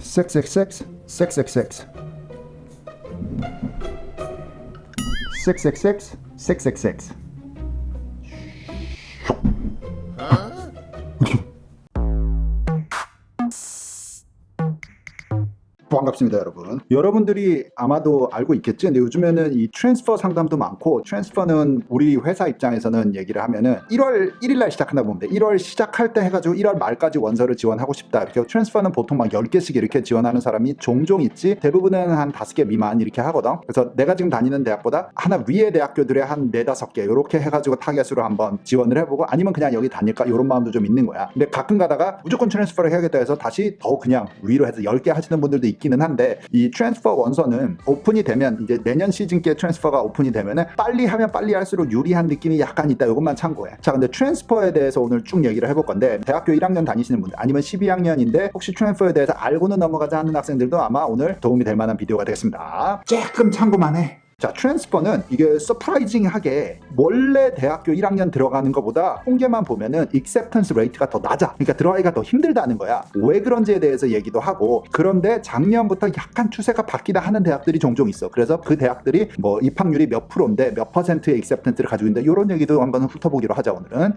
섹섹섹스 섹섹섹스 섹섹섹스 섹섹섹스 반갑습니다, 여러분. 여러분들이 아마도 알고 있겠지? 근데 요즘에는 이 트랜스퍼 상담도 많고, 트랜스퍼는 우리 회사 입장에서는 얘기를 하면은 1월 1일날 시작한다고 보면 돼. 1월 시작할 때 해가지고 1월 말까지 원서를 지원하고 싶다. 이렇게 트랜스퍼는 보통 막 10개씩 이렇게 지원하는 사람이 종종 있지. 대부분은 한 5개 미만 이렇게 하거든. 그래서 내가 지금 다니는 대학보다 하나 위의 대학교들의 한 4, 5개 이렇게 해가지고 타겟으로 한번 지원을 해보고, 아니면 그냥 여기 다닐까 이런 마음도 좀 있는 거야. 근데 가끔 가다가 무조건 트랜스퍼를 해야겠다 해서 다시 더 그냥 위로 해서 10개 하시는 분들도 있기는 한데, 이 트랜스퍼 원서는 오픈이 되면 이제 내년 시즌께 트랜스퍼가 오픈이 되면은 빨리 하면 빨리 할수록 유리한 느낌이 약간 있다. 이것만 참고해. 자, 근데 트랜스퍼에 대해서 오늘 쭉 얘기를 해볼 건데, 대학교 1학년 다니시는 분들 아니면 12학년인데 혹시 트랜스퍼에 대해서 알고는 넘어가자 하는 학생들도 아마 오늘 도움이 될 만한 비디오가 되겠습니다. 조금 참고만 해. 자, 트랜스퍼는 이게 서프라이징하게 원래 대학교 1학년 들어가는 것보다 통계만 보면은 acceptance rate가 더 낮아. 그러니까 들어가기가 더 힘들다는 거야. 왜 그런지에 대해서 얘기도 하고, 그런데 작년부터 약간 추세가 바뀌다 하는 대학들이 종종 있어. 그래서 그 대학들이 뭐 입학률이 몇 프로인데 몇 퍼센트의 acceptance를 가지고 있는데, 이런 얘기도 한번 훑어보기로 하자, 오늘은.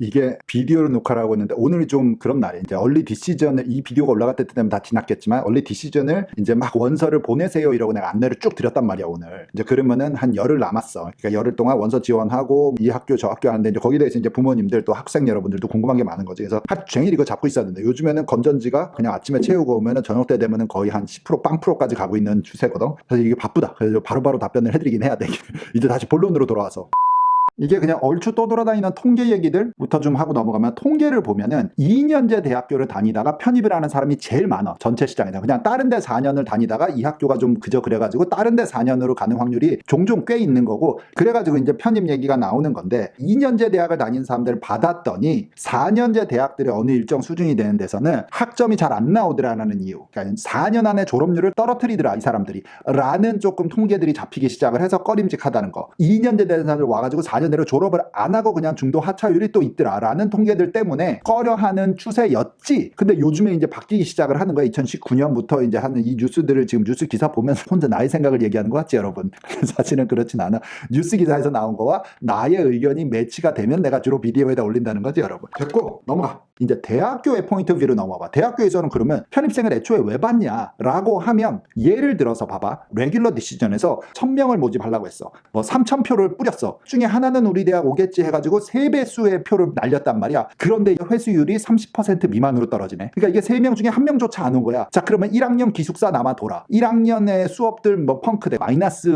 이게 비디오를 녹화를 하고 있는데 오늘이 좀 그런 날이에요. 이제 얼리 디시전을, 이 비디오가 올라갈 때 되면 다 지났겠지만 얼리 디시전을 이제 막 원서를 보내세요 이러고 내가 안내를 쭉 드렸단 말이야, 오늘. 이제 그러면은 한 열흘 남았어. 그러니까 열흘 동안 원서 지원하고 이 학교 저 학교 하는데, 이제 거기에 대해서 이제 부모님들 또 학생 여러분들도 궁금한 게 많은 거지. 그래서 하루 종일 이거 잡고 있었는데, 요즘에는 건전지가 그냥 아침에 채우고 오면은 저녁 때 되면은 거의 한 10% 빵프로까지 가고 있는 추세거든. 그래서 이게 바쁘다. 그래서 바로바로 답변을 해드리긴 해야 돼. 이제 다시 본론으로 돌아와서. 이게 그냥 얼추 떠돌아다니는 통계 얘기들부터 좀 하고 넘어가면, 통계를 보면은 2년제 대학교를 다니다가 편입을 하는 사람이 제일 많아, 전체 시장에서. 그냥 다른 데 4년을 다니다가 이 학교가 좀 그저 그래가지고 다른 데 4년으로 가는 확률이 종종 꽤 있는 거고, 그래가지고 이제 편입 얘기가 나오는 건데, 2년제 대학을 다니는 사람들을 받았더니 4년제 대학들이 어느 일정 수준이 되는 데서는 학점이 잘 안 나오더라는 이유, 그러니까 4년 안에 졸업률을 떨어뜨리더라 이 사람들이, 라는 조금 통계들이 잡히기 시작을 해서 꺼림직하다는 거. 2년제 되는 사람들 와가지고 4년 내로 졸업을 안 하고 그냥 중도 하차율이 또 있더라라는 통계들 때문에 꺼려하는 추세였지. 근데 요즘에 이제 바뀌기 시작을 하는 거야. 2019년부터 이제 하는 이 뉴스들을, 지금 뉴스 기사 보면서 혼자 나의 생각을 얘기하는 것 같지, 여러분? 사실은 그렇진 않아. 뉴스 기사에서 나온 거와 나의 의견이 매치가 되면 내가 주로 비디오에다 올린다는 거지, 여러분. 됐고, 넘어가. 이제 대학교의 포인트 오브 뷰로 넘어봐. 대학교에서는 그러면 편입생을 애초에 왜 받냐 라고 하면, 예를 들어서 봐봐. 레귤러 디시전에서 1000명을 모집하려고 했어. 뭐 3000표를 뿌렸어. 중에 하나는 우리 대학 오겠지 해가지고 3배수의 표를 날렸단 말이야. 그런데 회수율이 30% 미만으로 떨어지네. 그러니까 이게 3명 중에 1명조차 안 온 거야. 자, 그러면 1학년 기숙사 남아 돌아. 1학년의 수업들 뭐 펑크돼. 마이너스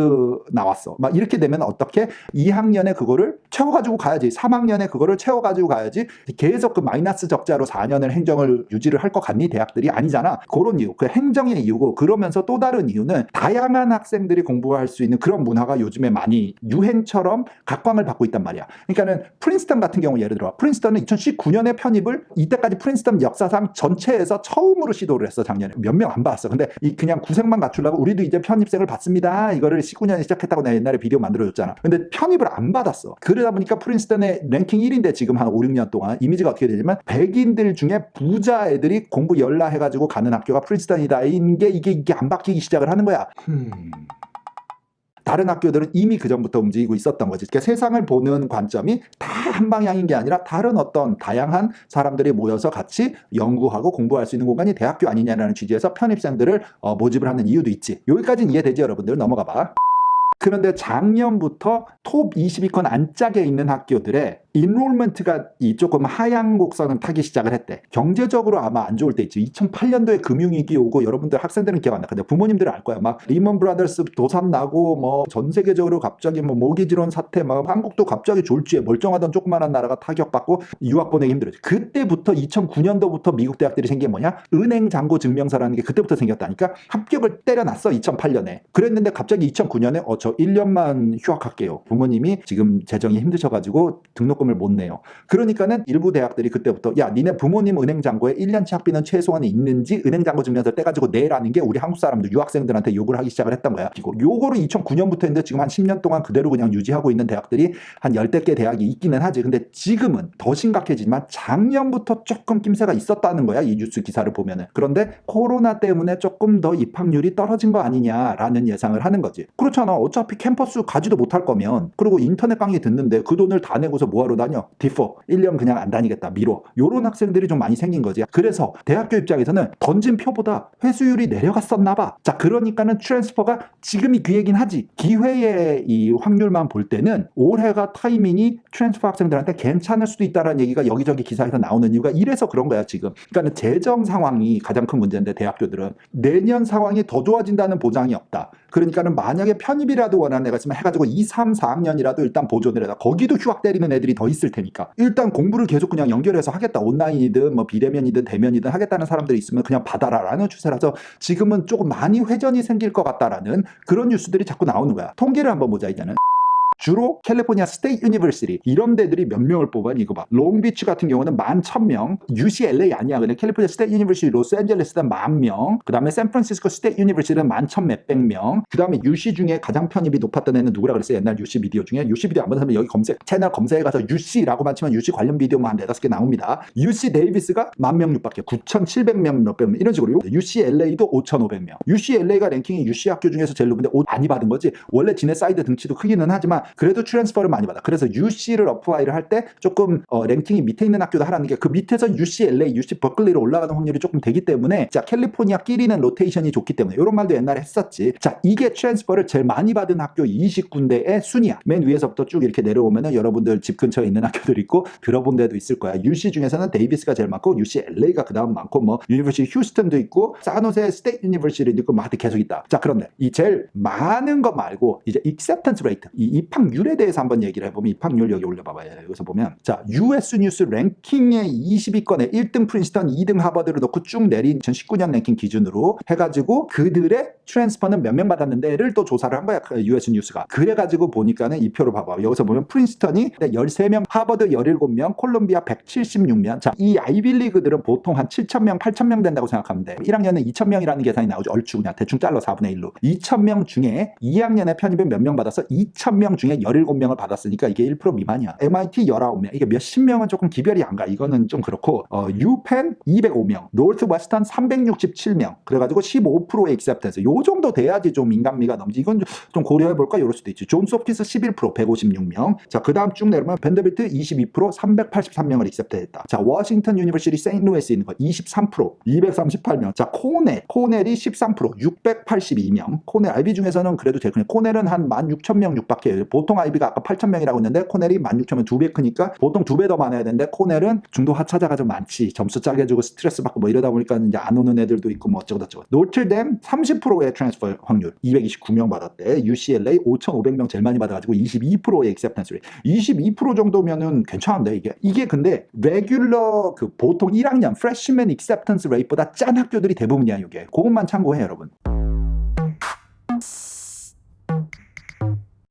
나왔어. 막 이렇게 되면 어떻게? 2학년에 그거를 채워가지고 가야지. 3학년에 그거를 채워가지고 가야지. 계속 그 마이너스 적자로 4년을 행정을 유지를 할 것 같니? 대학들이 아니잖아. 그런 이유. 그 행정의 이유고, 그러면서 또 다른 이유는 다양한 학생들이 공부할 수 있는 그런 문화가 요즘에 많이 유행처럼 각광을 받고 있단 말이야. 그러니까는 프린스턴 같은 경우, 예를 들어 프린스턴은 2019년에 편입을, 이때까지 프린스턴 역사상 전체에서 처음으로 시도를 했어. 작년에 몇 명 안 봤어. 근데 이 그냥 구색만 갖추려고 우리도 이제 편입생을 받습니다, 이거를 19년에 시작했다고 내가 옛날에 비디오 만들어줬잖아. 근데 편입을 안 받았어. 그러다 보니까 프린스턴의 랭킹 1인데 지금 한 5, 6년 동안 이미지가 어떻게 되냐면, 백인들 중에 부자 애들이 공부 열라 해가지고 가는 학교가 프린스턴이다. 이게 안 바뀌기 시작을 하는 거야. 다른 학교들은 이미 그 전부터 움직이고 있었던 거지. 그러니까 세상을 보는 관점이 다 한 방향인 게 아니라 다른 어떤 다양한 사람들이 모여서 같이 연구하고 공부할 수 있는 공간이 대학교 아니냐라는 취지에서 편입생들을 모집을 하는 이유도 있지. 여기까지는 이해되지, 여러분들? 넘어가 봐. 그런데 작년부터 톱 20위권 안짝에 있는 학교들의 인롤먼트가 이 조금 하향 곡선을 타기 시작을 했대. 경제적으로 아마 안 좋을 때 있지. 2008년도에 금융위기 오고, 여러분들 학생들은 기억 안 나. 근데 부모님들은 알 거야. 막 리먼 브라더스 도산 나고, 뭐 전 세계적으로 갑자기 뭐 모기지론 사태, 막 한국도 갑자기 졸지에 멀쩡하던 조그만한 나라가 타격받고 유학 보내기 힘들었지. 그때부터 2009년도부터 미국 대학들이 생긴 게 뭐냐? 은행 잔고 증명서라는 게 그때부터 생겼다니까. 합격을 때려놨어, 2008년에. 그랬는데 갑자기 2009년에 저 1년만 휴학할게요. 부모님이 지금 재정이 힘드셔가지고 등록금 세금을 못 내요. 그러니까는 일부 대학들이 그때부터 야 니네 부모님 은행잔고에 1년치 학비는 최소한 있는지 은행잔고 증명서 떼가지고 내라는 게 우리 한국 사람들 유학생들한테 요구를 하기 시작을 했던 거야. 요거를 2009년부터 했는데 지금 한 10년 동안 그대로 그냥 유지하고 있는 대학들이 한 10대 개 대학이 있기는 하지. 근데 지금은 더 심각해지지만 작년부터 조금 낌새가 있었다는 거야. 이 뉴스 기사를 보면은. 그런데 코로나 때문에 조금 더 입학률이 떨어진 거 아니냐라는 예상을 하는 거지. 그렇잖아. 어차피 캠퍼스 가지도 못할 거면 그리고 인터넷 강의 듣는데 그 돈을 다 내고서 뭐하러 다녀? 디포 1년 그냥 안 다니겠다. 미뤄. 요런 학생들이 좀 많이 생긴 거지. 그래서 대학교 입장에서는 던진 표보다 회수율이 내려갔었나 봐. 자, 그러니까는 트랜스퍼가 지금이 기회긴 하지. 기회의 이 확률만 볼 때는 올해가 타이밍이 트랜스퍼 학생들한테 괜찮을 수도 있다는 얘기가 여기저기 기사에서 나오는 이유가 이래서 그런 거야 지금. 그러니까 재정 상황이 가장 큰 문제인데 대학교들은 내년 상황이 더 좋아진다는 보장이 없다. 그러니까는 만약에 편입이라도 원하는 애가 있으면 해가지고 2, 3, 4학년이라도 일단 보존을 해라. 거기도 휴학 때리는 애들이 더 있을 테니까 일단 공부를 계속 그냥 연결해서 하겠다. 온라인이든 뭐 비대면이든 대면이든 하겠다는 사람들이 있으면 그냥 받아라라는 추세라서 지금은 조금 많이 회전이 생길 것 같다라는 그런 뉴스들이 자꾸 나오는 거야. 통계를 한번 보자 이제는. 주로 캘리포니아 스테이트 유니버시티 이런 데들이 몇 명을 뽑아. 이거 봐. 롱비치 같은 경우는 11,000명. UCLA 아니야. 근데 캘리포니아 스테이트 유니버시티 로스앤젤레스는 10,000명. 그 다음에 샌프란시스코 스테이트 유니버시티는 11,000몇백 명. 그 다음에 UC 중에 가장 편입이 높았던 애는 누구라 그랬어요? 옛날 UC 비디오 중에. UC 비디오 안 본 사람은 여기 채널 검색해 가서 UC라고만 치면 UC 관련 비디오만 한 4-5개 나옵니다. UC 데이비스가 10,000명 육박해. 9,700명 몇백 명 이런 식으로. UCLA도 5,500명. UCLA가 랭킹이 UC 학교 중에서 제일 높은데 많이 받은 거지. 원래 지네 사이드 등치도 크기는 하지만 그래도 트랜스퍼를 많이 받아. 그래서 UC를 어플라이를 할 때 조금 랭킹이 밑에 있는 학교도 하라는 게 그 밑에서 UCLA, UC 버클리로 올라가는 확률이 조금 되기 때문에 자 캘리포니아끼리는 로테이션이 좋기 때문에 이런 말도 옛날에 했었지. 자 이게 트랜스퍼를 제일 많이 받은 학교 20군데의 순위야. 맨 위에서부터 쭉 이렇게 내려오면은 여러분들 집 근처에 있는 학교들 있고 들어본 데도 있을 거야. UC 중에서는 데이비스가 제일 많고 UCLA가 그 다음 많고 뭐 유니버시티 휴스턴도 있고 산호세 스테이트 유니버시티도 있고 막 계속 있다. 자 그런데 이 제일 많은 거 말고 이제 acceptance rate 이 입학률에 대해서 한번 얘기를 해보면 입학률 여기 올려봐봐요. 여기서 보면 자 US 뉴스 랭킹의 20위권에 1등 프린스턴 2등 하버드를 넣고 쭉 내린 2019년 랭킹 기준으로 해가지고 그들의 트랜스퍼는 몇 명 받았는데를 또 조사를 한 거야. US 뉴스가. 그래가지고 보니까는 이 표로 봐봐. 여기서 보면 프린스턴이 13명, 하버드 17명, 콜롬비아 176명. 자, 이 아이빌리그들은 보통 한 7,000명, 8,000명 된다고 생각하면 돼. 1학년은 2,000명이라는 계산이 나오죠. 얼추 그냥 대충 잘라 4분의 1로. 2,000명 중에 2학년에 편입은 몇 명 받아서 2,000명 중에 17명을 받았으니까 이게 1% 미만이야. MIT 19명. 이게 몇십 명은 조금 기별이 안 가. 이거는 좀 그렇고. UPenn 205명. 노스웨스턴 367명. 그래가지고 15%의 acceptance. 요 정도 돼야지 좀 인간미가 넘지. 이건 좀 고려해볼까? 이럴 수도 있지. 존스 홉킨스 11%, 156명. 자, 그 다음 쭉 내려오면 밴더빌트 22%, 383명을 accept했다. 자, 워싱턴 유니버시티 세인트루이스에 있는 거 23%, 238명. 자, 코넬이 13%, 682명. 코넬 IB 중에서는 그래도 제일 크네. 코넬은 한 16,000명 육박해요. 보통 IB가 아까 8,000명이라고 했는데 코넬이 16,000명 2배 크니까 보통 2배 더 많아야 되는데 코넬은 중도 하차자가 좀 많지. 점수 짜게 주고 스트레스 받고 뭐 이러다 보니까 이제 안 오는 애들도 있고 뭐 어쩌고저쩌고. 노틀댐 30%의 트랜스퍼 확률 229명 받았대. UCLA 5,500명 제일 많이 받아가지고 22%의 액셉턴스 레이트. 22% 정도면은 괜찮은데 이게 근데 레귤러 그 보통 1학년 프레시맨 액셉턴스 레이트보다 짠 학교들이 대부분이야 이게. 그것만 참고해 여러분.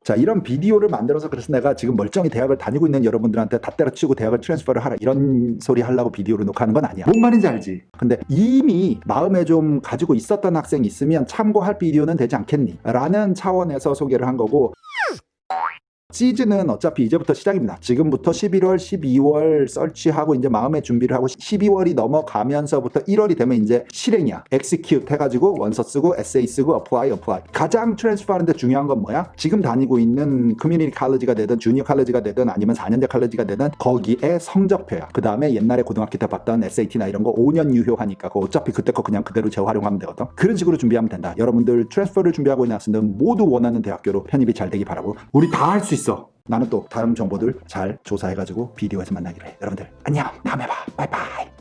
자, 이런 비디오를 만들어서 그래서 내가 지금 멀쩡히 대학을 다니고 있는 여러분들한테 다 때려치우고 대학을 트랜스퍼를 하라 이런 소리 하려고 비디오를 녹화하는 건 아니야. 뭔 말인지 알지? 근데 이미 마음에 좀 가지고 있었던 학생이 있으면 참고할 비디오는 되지 않겠니? 라는 차원에서 소개를 한 거고 시즌은 어차피 이제부터 시작입니다. 지금부터 11월, 12월 설치하고 이제 마음의 준비를 하고 12월이 넘어가면서부터 1월이 되면 이제 실행이야. execute 해가지고 원서 쓰고 에세이 쓰고 apply. 가장 트랜스퍼 하는데 중요한 건 뭐야? 지금 다니고 있는 커뮤니티 칼리지가 되든 주니어 칼리지가 되든 아니면 4년제 칼리지가 되든 거기에 성적표야. 그 다음에 옛날에 고등학교 때 봤던 SAT나 이런 거 5년 유효하니까 그거 어차피 그때 거 그냥 그대로 재활용하면 되거든. 그런 식으로 준비하면 된다. 여러분들 트랜스퍼를 준비하고 있는 학생들 모두 원하는 대학교로 편입이 잘 되기 바라고 우리 다 할 수 있어. 나는 또 다른 정보들 잘 조사해가지고 비디오에서 만나기로 해. 여러분들 안녕. 다음에 봐. 바이바이.